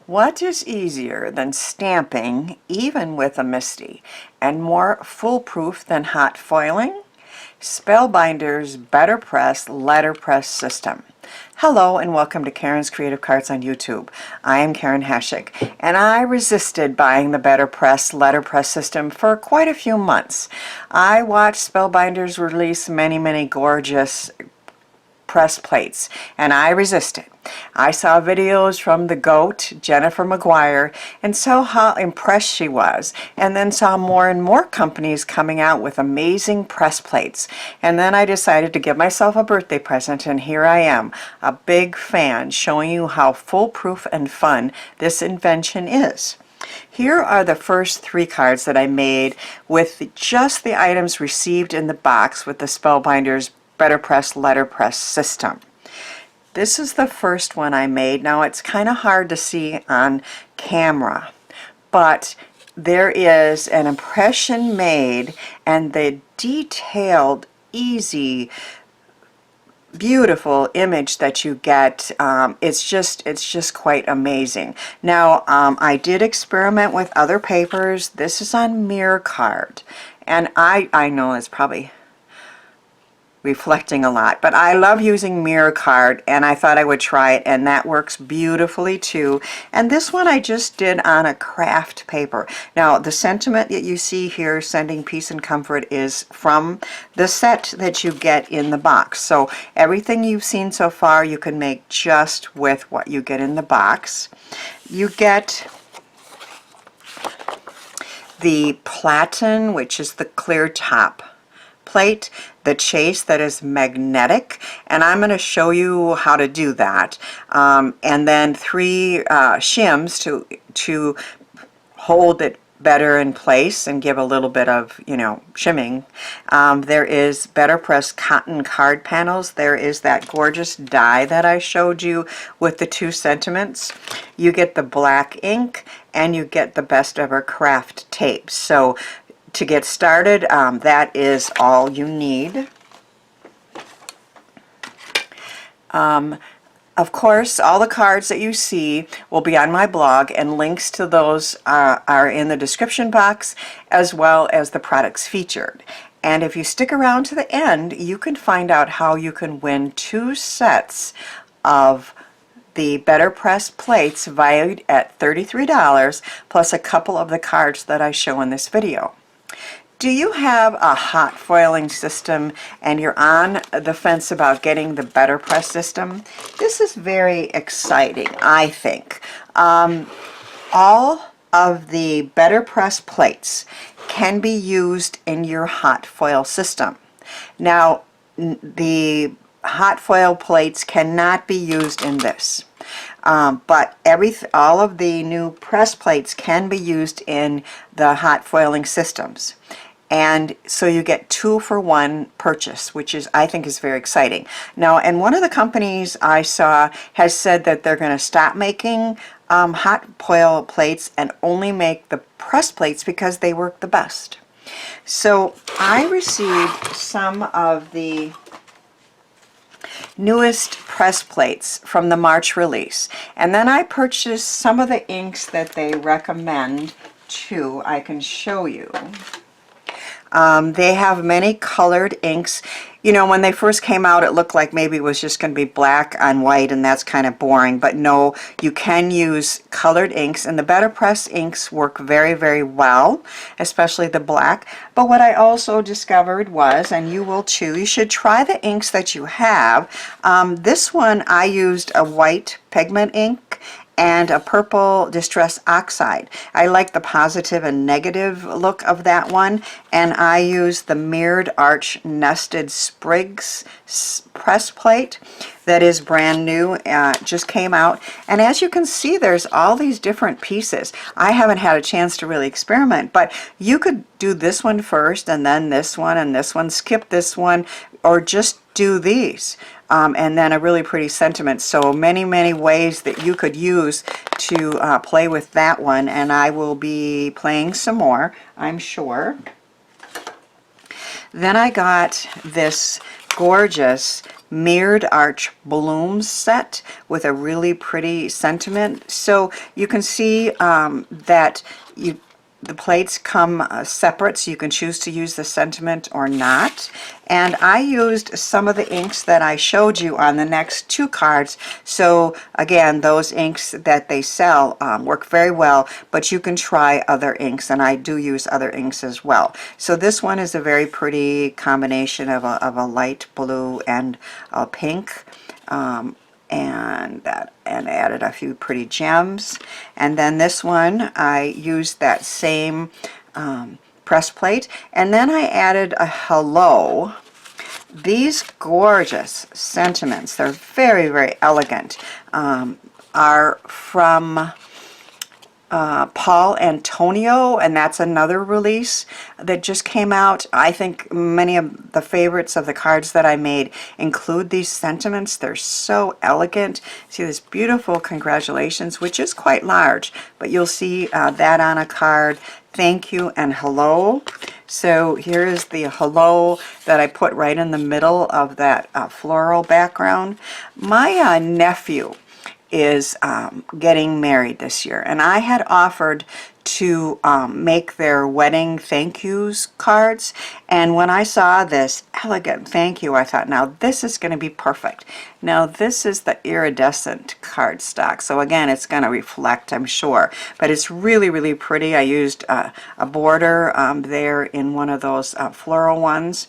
What is easier than stamping, even with a MISTI, and more foolproof than hot foiling? Spellbinders BetterPress Letterpress system. Hello and welcome to Karen's Creative Cards on YouTube. I am Karen Hashik, and I resisted buying the BetterPress Letterpress system for quite a few months. I watched Spellbinders release many gorgeous press plates, and I resisted. I saw videos from the GOAT, Jennifer McGuire, and saw how impressed she was, and then saw more and more companies coming out with amazing press plates. And then I decided to give myself a birthday present, and here I am, a big fan, showing you how foolproof and fun this invention is. Here are the first 3 cards that I made with just the items received in the box with the Spellbinders BetterPress Letterpress system. This is the first one I made. Now it's kind of hard to see on camera, but there is an impression made, and the detailed, easy, beautiful image that you get, it's just quite amazing. Now I did experiment with other papers. This is on mirror card, and I know it's probably reflecting a lot, but I love using mirror card, and I thought I would try it, and that works beautifully too. And this one I just did on a craft paper. Now the sentiment that you see here, sending peace and comfort, is from the set that you get in the box. So everything you've seen so far you can make just with what you get in the box. You get the platen, which is the clear top plate, the chase that is magnetic, and I'm going to show you how to do that, and then 3 shims to hold it better in place and give a little bit of, shimming. There is BetterPress cotton card panels. There is that gorgeous die that I showed you with the 2 sentiments. You get the black ink, and you get the best ever craft tape. So to get started, that is all you need. Of course, all the cards that you see will be on my blog, and links to those are in the description box, as well as the products featured. And if you stick around to the end, you can find out how you can win 2 sets of the BetterPress plates valued at $33, plus a couple of the cards that I show in this video. Do you have a hot foiling system and you're on the fence about getting the BetterPress system? This is very exciting, I think. All of the BetterPress plates can be used in your hot foil system. Now, the hot foil plates cannot be used in this. But all of the new press plates can be used in the hot foiling systems. And so you get 2 for 1 purchase, which I think is very exciting. Now, and one of the companies I saw has said that they're going to stop making hot foil plates and only make the press plates because they work the best. So I received some of the newest press plates from the March release, and then I purchased some of the inks that they recommend too. I can show you. They have many colored inks. When they first came out, it looked like maybe it was just going to be black on white, and that's kind of boring. But no, you can use colored inks, and the BetterPress inks work very well, especially the black. But what I also discovered was, and you will too, you should try the inks that you have. This one I used a white pigment ink and a purple distress oxide. I like the positive and negative look of that one, and I use the mirrored arch nested sprigs press plate that is brand new, just came out. And as you can see, there's all these different pieces. I haven't had a chance to really experiment, but you could do this one first, and then this one, and this one, skip this one, or just do these. And then a really pretty sentiment. So many ways that you could use to play with that one, and I will be playing some more, I'm sure. Then I got this gorgeous mirrored arch blooms set with a really pretty sentiment. So you can see that the plates come separate, so you can choose to use the sentiment or not. And I used some of the inks that I showed you on the next 2 cards. So again, those inks that they sell work very well, but you can try other inks, and I do use other inks as well. So this one is a very pretty combination of a light blue and a pink. And added a few pretty gems. And then this one, I used that same press plate, and then I added a hello. These gorgeous sentiments, they're very, very elegant, are from Paul Antonio, and that's another release that just came out. I think many of the favorites of the cards that I made include these sentiments. They're so elegant. See this beautiful congratulations, which is quite large, but you'll see that on a card. Thank you and hello. So here is the hello that I put right in the middle of that floral background. My nephew is getting married this year, and I had offered to make their wedding thank yous cards, and when I saw this elegant thank you, I thought, now this is going to be perfect. Now this is the iridescent cardstock, so again it's going to reflect, I'm sure, but it's really, really pretty. I used a border there in one of those floral ones.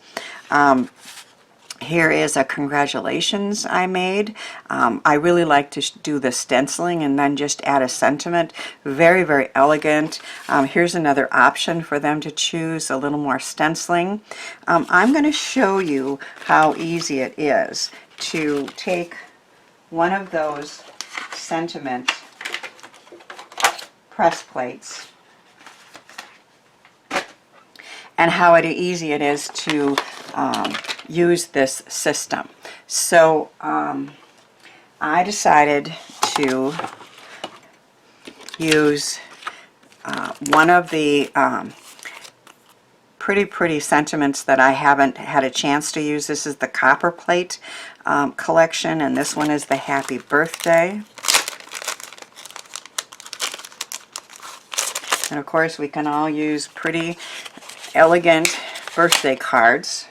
Here is a congratulations I made. I really like to do the stenciling and then just add a sentiment. Very, very elegant. Here's another option for them to choose, a little more stenciling. I'm going to show you how easy it is to take one of those sentiment press plates and how easy it is to use this system. So I decided to use one of the pretty sentiments that I haven't had a chance to use. This is the copper plate collection, and this one is the happy birthday. And of course we can all use pretty elegant birthday cards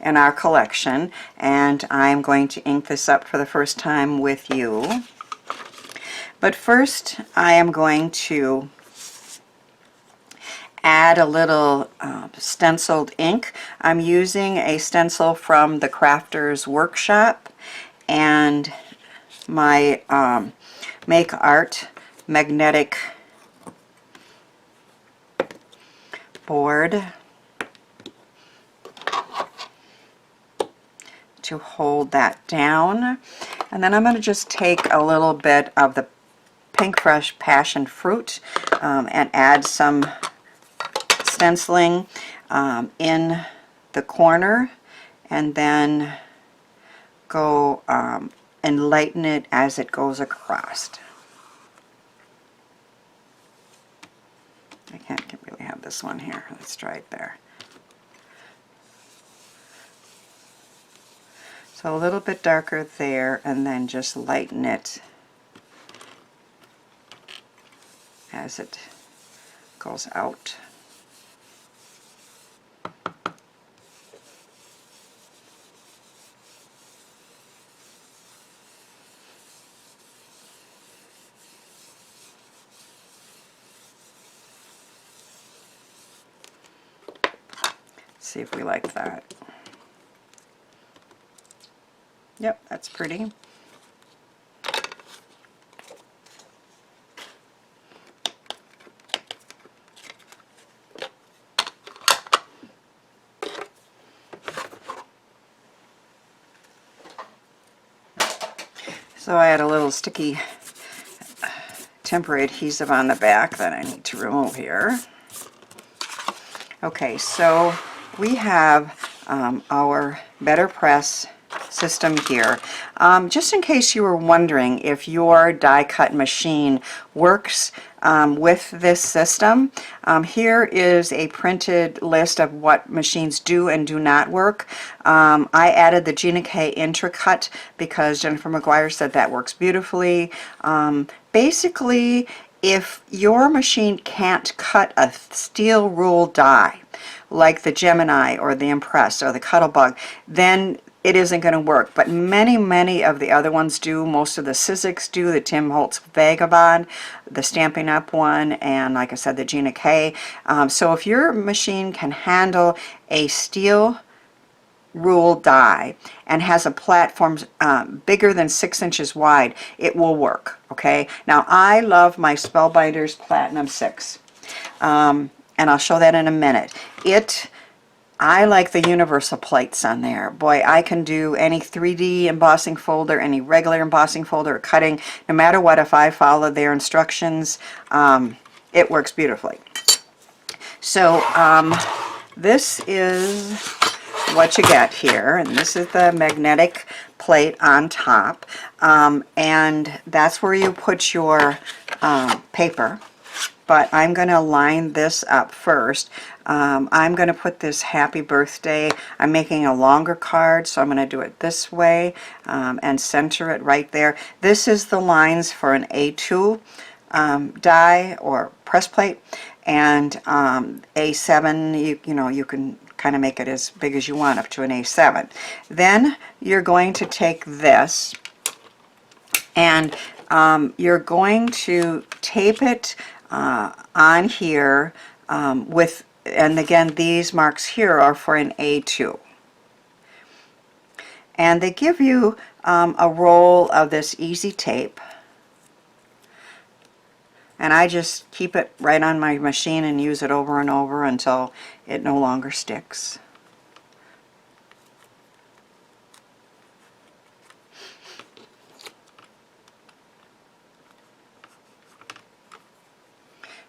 in our collection, and I'm going to ink this up for the first time with you. But first I am going to add a little stenciled ink. I'm using a stencil from the Crafters Workshop and my Make Art magnetic board to hold that down. And then I'm going to just take a little bit of the Pink Fresh Passion Fruit and add some stenciling in the corner, and then go and lighten it as it goes across. I can't really have this one here. Let's try it there. So a little bit darker there, and then just lighten it as it goes out. See if we like that. Yep, that's pretty. So I had a little sticky temporary adhesive on the back that I need to remove here. Okay, so we have our BetterPress system here. Just in case you were wondering if your die cut machine works with this system, here is a printed list of what machines do and do not work. I added the Gina K Intracut because Jennifer McGuire said that works beautifully. Basically, if your machine can't cut a steel rule die, like the Gemini or the Impress or the Cuttlebug, then it isn't going to work. But many of the other ones do. Most of the Sizzix do, the Tim Holtz Vagabond, the Stampin' Up! One, and like I said, the Gina K. So if your machine can handle a steel rule die and has a platform bigger than 6 inches wide, it will work. Okay, now I love my Spellbinders Platinum 6, and I'll show that in a minute. I like the universal plates on there. Boy, I can do any 3D embossing folder, any regular embossing folder, or cutting, no matter what. If I follow their instructions, it works beautifully. So this is what you get here, and this is the magnetic plate on top, and that's where you put your paper. But I'm going to line this up first. I'm going to put this happy birthday. I'm making a longer card, so I'm going to do it this way and center it right there. This is the lines for an A2 die or press plate, and A7, you know, you can kind of make it as big as you want, up to an A7. Then you're going to take this and you're going to tape it on here with, and again, these marks here are for an A2. And they give you a roll of this easy tape. And I just keep it right on my machine and use it over and over until it no longer sticks.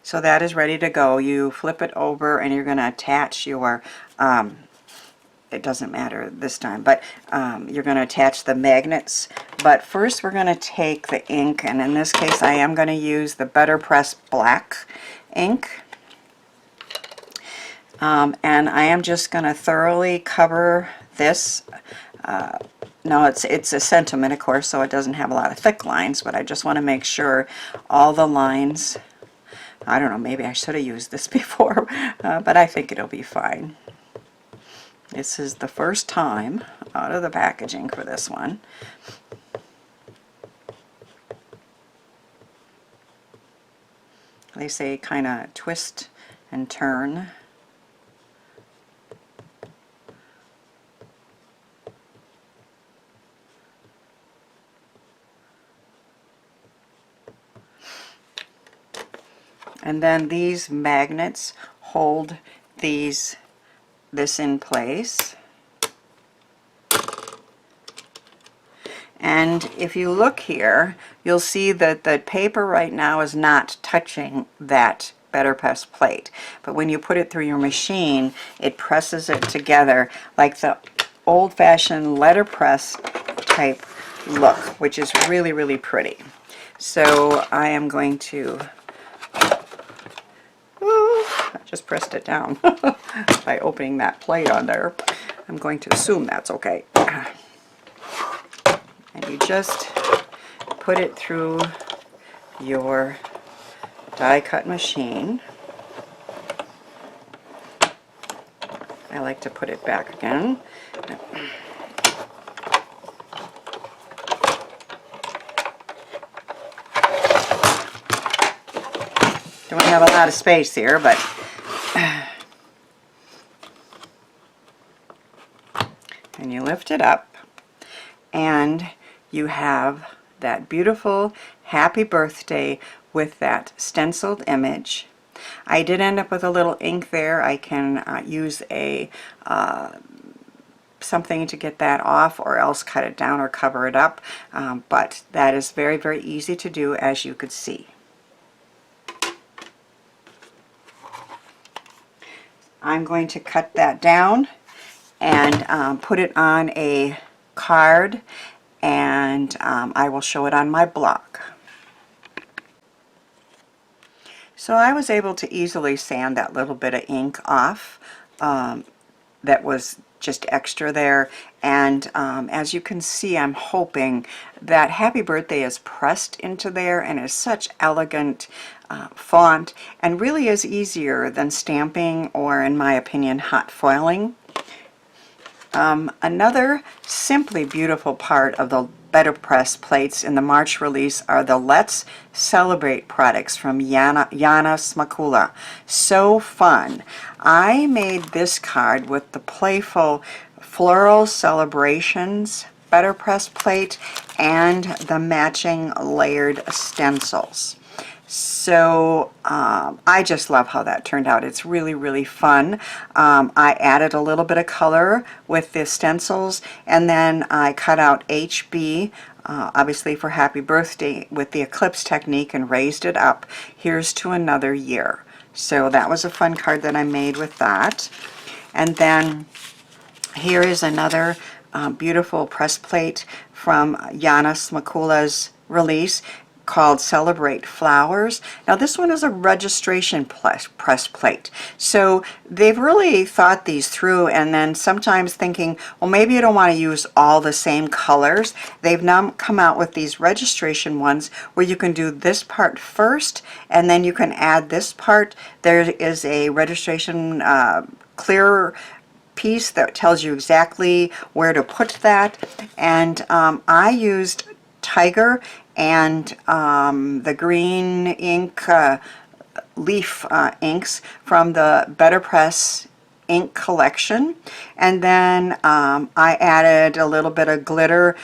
So that is ready to go. You flip it over and you're going to attach your, it doesn't matter this time, but you're going to attach the magnets. But first we're going to take the ink, and in this case I am going to use the BetterPress black ink. And I am just going to thoroughly cover this. Now it's a sentiment, of course, so it doesn't have a lot of thick lines, but I just want to make sure all the lines, I don't know, maybe I should have used this before, but I think it'll be fine. This is the first time out of the packaging for this one. They say kind of twist and turn. And then these magnets hold this in place. And if you look here, you'll see that the paper right now is not touching that BetterPress plate. But when you put it through your machine, it presses it together like the old-fashioned letterpress type look, which is really, really pretty. So I am going to, I just pressed it down by opening that plate on there. I'm going to assume that's okay. And you just put it through your die cut machine. I like to put it back again. Don't have a lot of space here, but and you lift it up and you have that beautiful happy birthday with that stenciled image. I did end up with a little ink there. I can use a something to get that off, or else cut it down or cover it up, but that is very, very easy to do, as you could see. I'm going to cut that down and put it on a card, and I will show it on my blog. So I was able to easily sand that little bit of ink off that was just extra there, and as you can see, I'm hoping that Happy Birthday is pressed into there and is such elegant font, and really is easier than stamping or, in my opinion, hot foiling. Another simply beautiful part of the BetterPress plates in the March release are the Let's Celebrate products from Yana Smakula. So fun. I made this card with the playful Floral Celebrations BetterPress plate and the matching layered stencils. So I just love how that turned out. It's really, really fun. I added a little bit of color with the stencils, and then I cut out HB, obviously for Happy Birthday, with the Eclipse technique and raised it up. Here's to another year. So that was a fun card that I made with that. And then here is another beautiful press plate from Yana Smakula's release, called Celebrate Flowers. Now this one is a registration press plate. So they've really thought these through, and then sometimes thinking, well, maybe you don't want to use all the same colors. They've now come out with these registration ones where you can do this part first, and then you can add this part. There is a registration clear piece that tells you exactly where to put that, and I used Tiger and the green ink leaf inks from the BetterPress ink collection, and then I added a little bit of glitter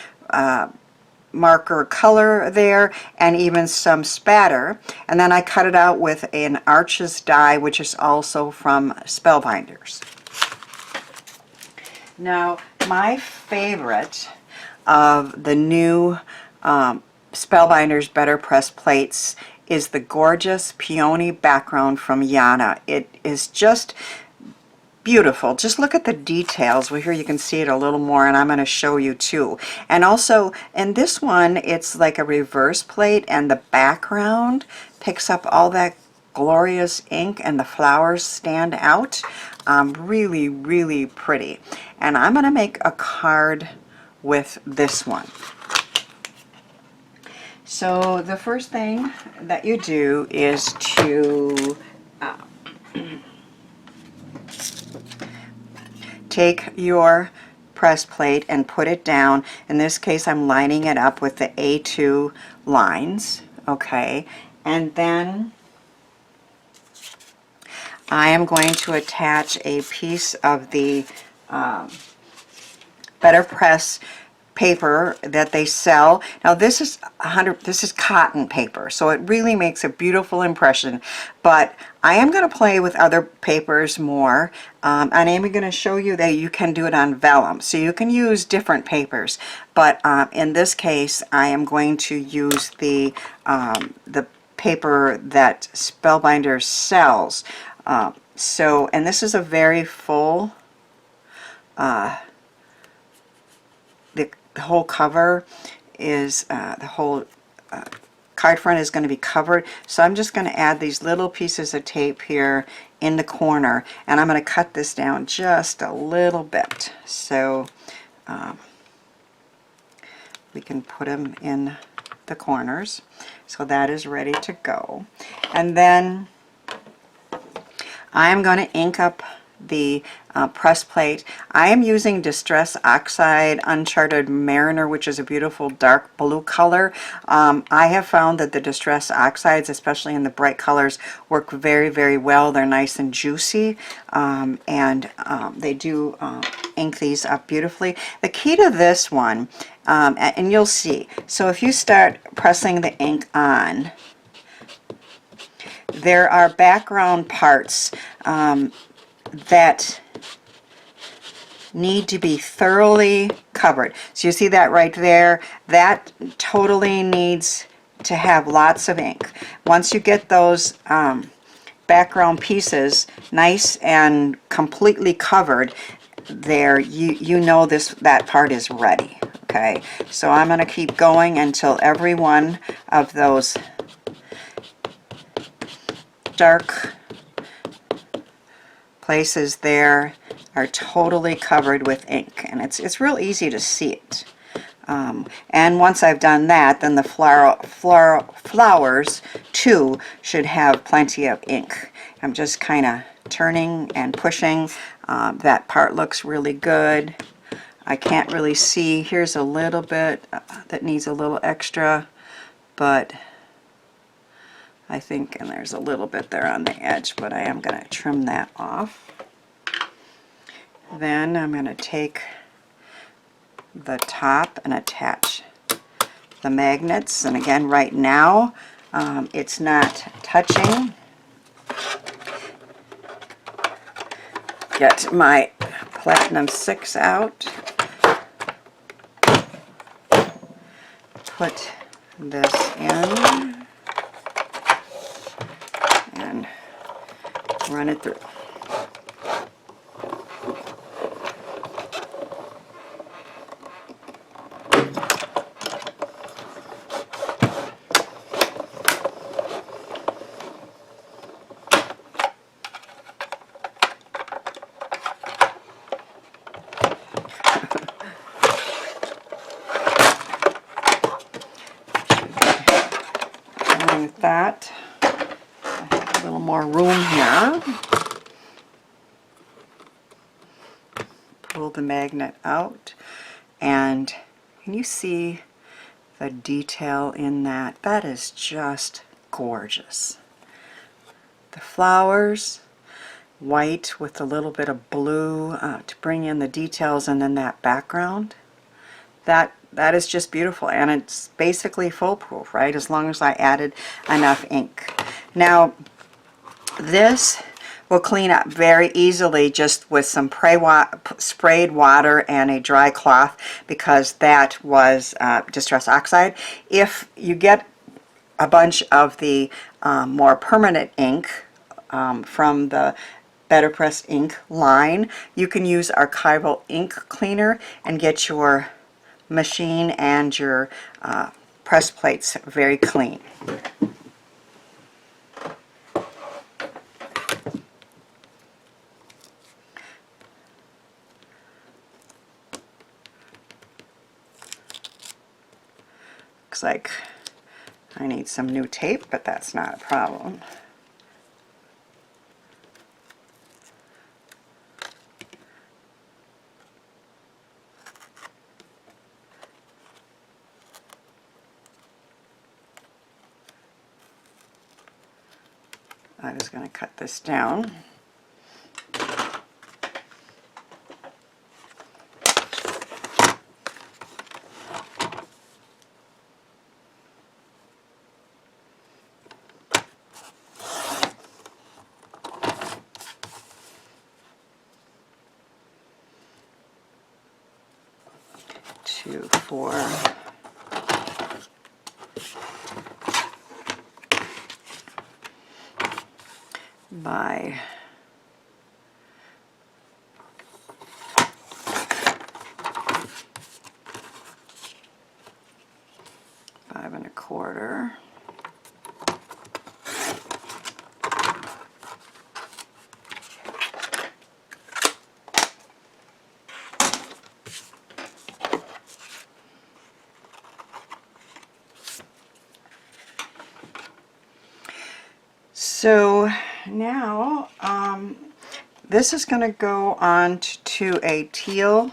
marker color there, and even some spatter, and then I cut it out with an Arches die, which is also from Spellbinders. Now my favorite of the new Spellbinders BetterPress plates is the gorgeous peony background from Yana. It is just beautiful. Just look at the details. Well, here you can see it a little more, and I'm going to show you too. And also in this one, it's like a reverse plate, and the background picks up all that glorious ink, and the flowers stand out. Really, really pretty. And I'm going to make a card with this one. So the first thing that you do is to take your press plate and put it down. In this case, I'm lining it up with the A2 lines, okay? And then I am going to attach a piece of the BetterPress paper that they sell. Now this is cotton paper, so it really makes a beautiful impression, but I am going to play with other papers more, and I'm going to show you that you can do it on vellum, so you can use different papers, but in this case I am going to use the paper that Spellbinders sells. So, and this is a very full the whole cover is, the whole card front is going to be covered. So I'm just going to add these little pieces of tape here in the corner, and I'm going to cut this down just a little bit. So we can put them in the corners. So that is ready to go. And then I am going to ink up the press plate. I am using Distress Oxide Uncharted Mariner, which is a beautiful dark blue color. I have found that the Distress Oxides, especially in the bright colors, work very, very well. They're nice and juicy, and they do ink these up beautifully. The key to this one, and you'll see, so if you start pressing the ink on, there are background parts that need to be thoroughly covered. So you see that right there? That totally needs to have lots of ink. Once you get those background pieces nice and completely covered, there, you know that part is ready. Okay, so I'm going to keep going until every one of those dark places there are totally covered with ink, and it's real easy to see it. And once I've done that, then the flowers too should have plenty of ink. I'm just kind of turning and pushing. That part looks really good. I can't really see. Here's a little bit that needs a little extra, but I think, and there's a little bit there on the edge, but I am going to trim that off. Then I'm going to take the top and attach the magnets, and again right now it's not touching. Get my Platinum 6 out, put this in and run it through. With that, I have a little more room here. Pull the magnet out, and can you see the detail in that? That is just gorgeous. The flowers, white with a little bit of blue to bring in the details, and then that background. That is just beautiful, and it's basically foolproof, right? As long as I added enough ink. Now, this will clean up very easily just with some sprayed water and a dry cloth, because that was Distress Oxide. If you get a bunch of the more permanent ink from the BetterPress ink line, you can use Archival ink cleaner and get your machine and your press plates very clean. Looks like I need some new tape, but that's not a problem. I'm just going to cut this down. Two, four. By 5 1/4. So now this is going to go on to a teal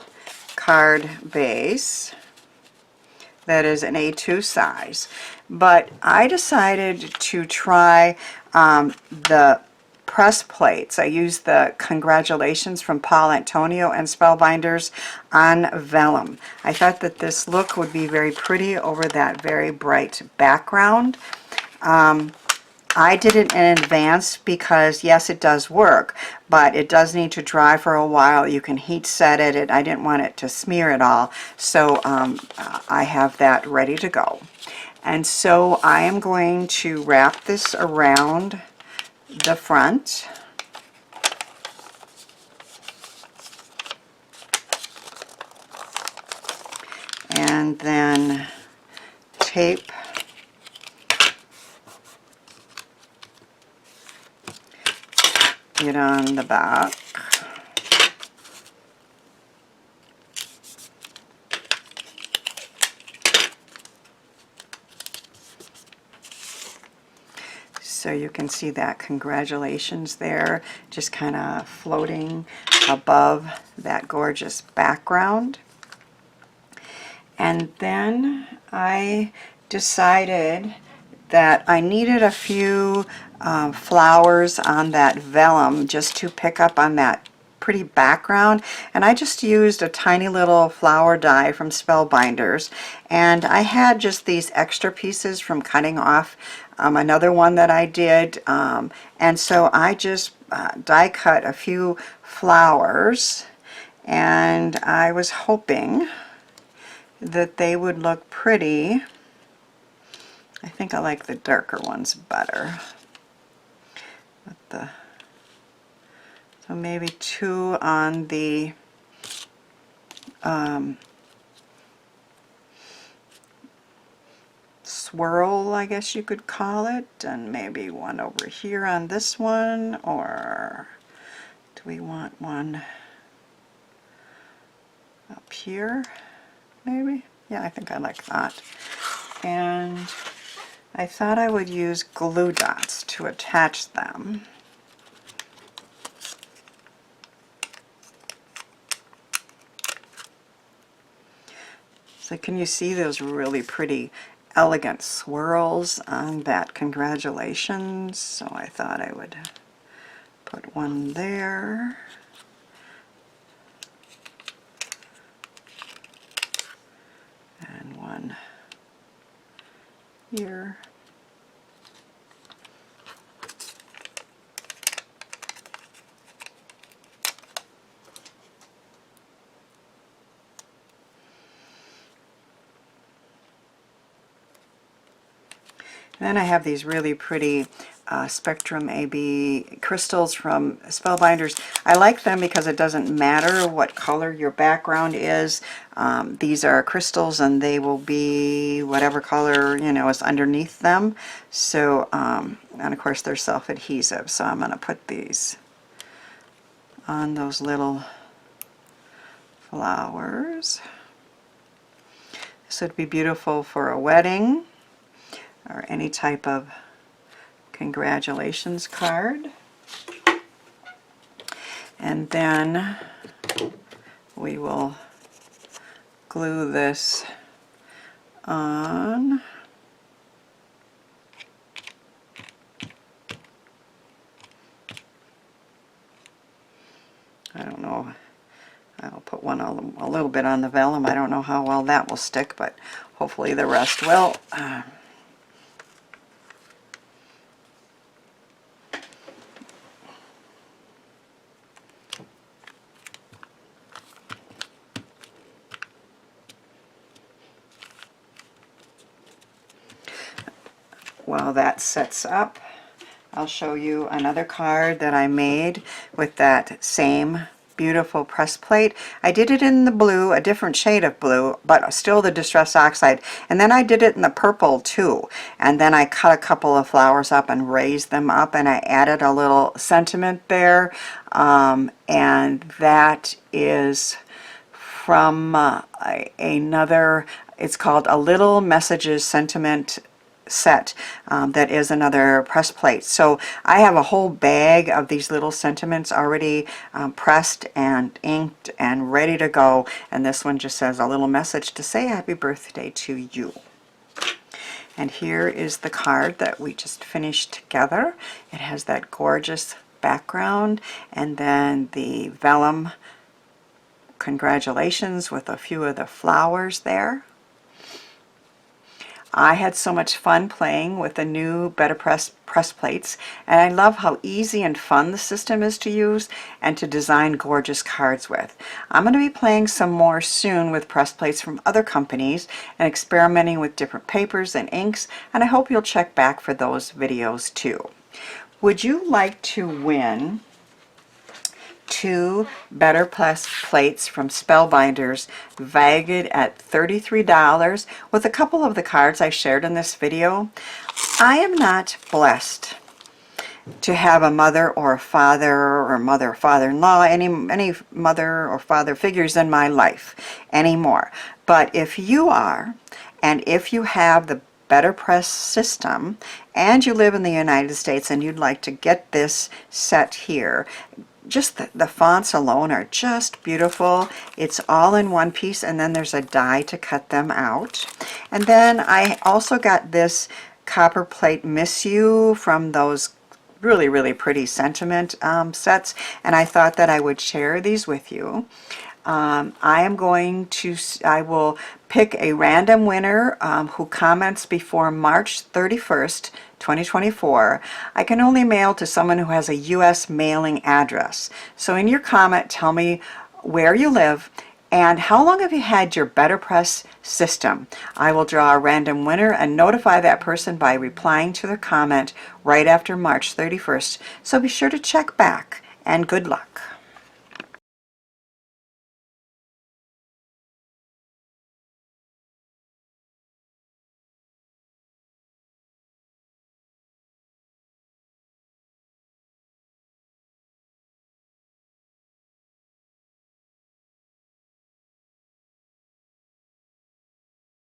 card base that is an A2 size, but I decided to try the press plates. I used the Congratulations from Paul Antonio and Spellbinders on vellum. I thought that this look would be very pretty over that very bright background. I did it in advance because, yes, it does work, but it does need to dry for a while. You can heat set it, and I didn't want it to smear at all, so I have that ready to go. And so I am going to wrap this around the front. and then tape it on the back. So you can see that congratulations there, just kind of floating above that gorgeous background. And then I decided that I needed a few flowers on that vellum just to pick up on that pretty background, and I just used a tiny little flower die from Spellbinders, and I had just these extra pieces from cutting off another one that I did, and so I just die cut a few flowers, and I was hoping that they would look pretty. I think I like the darker ones better. So maybe 2 on the swirl, I guess you could call it, and maybe 1 over here on this one, or do we want one up here maybe? Yeah, I think I like that. And I thought I would use glue dots to attach them. So can you see those really pretty elegant swirls on that congratulations? So I thought I would put one there. And one here. And then I have these really pretty Spectrum AB crystals from Spellbinders. I like them because it doesn't matter what color your background is. These are crystals and they will be whatever color, you know, is underneath them. So, and of course they're self-adhesive. So I'm going to put these on those little flowers. This would be beautiful for a wedding or any type of congratulations card. And then we will glue this on. I don't know, I'll put one a little bit on the vellum. I don't know how well that will stick, but hopefully the rest will. While that sets up, I'll show you another card that I made with that same beautiful press plate. I did it in the blue, a different shade of blue, but still the Distress Oxide. And then I did it in the purple too. And then I cut a couple of flowers up and raised them up, and I added a little sentiment there. And that is from another, it's called A Little Messages Sentiment set. That is another press plate. So I have a whole bag of these little sentiments already pressed and inked and ready to go, and this one just says a little message to say happy birthday to you. And here is the card that we just finished together. It has that gorgeous background and then the vellum congratulations with a few of the flowers there. I had so much fun playing with the new BetterPress press plates, and I love how easy and fun the system is to use and to design gorgeous cards with. I'm going to be playing some more soon with press plates from other companies and experimenting with different papers and inks, and I hope you'll check back for those videos too. Would you like to win 2 BetterPress plates from Spellbinders, valued at $33, with a couple of the cards I shared in this video. I am not blessed to have a mother or a father or mother or father-in-law, any mother or father figures in my life anymore. But if you are, and if you have the BetterPress system, and you live in the United States and you'd like to get this set here, just the fonts alone are just beautiful. It's all in one piece, and then there's a die to cut them out. And then I also got this copper plate Miss You from those really pretty sentiment sets, and I thought that I would share these with you. I will pick a random winner who comments before March 31st, 2024. I can only mail to someone who has a U.S. mailing address. So in your comment, tell me where you live and how long have you had your BetterPress system. I will draw a random winner and notify that person by replying to their comment right after March 31st. So be sure to check back, and good luck.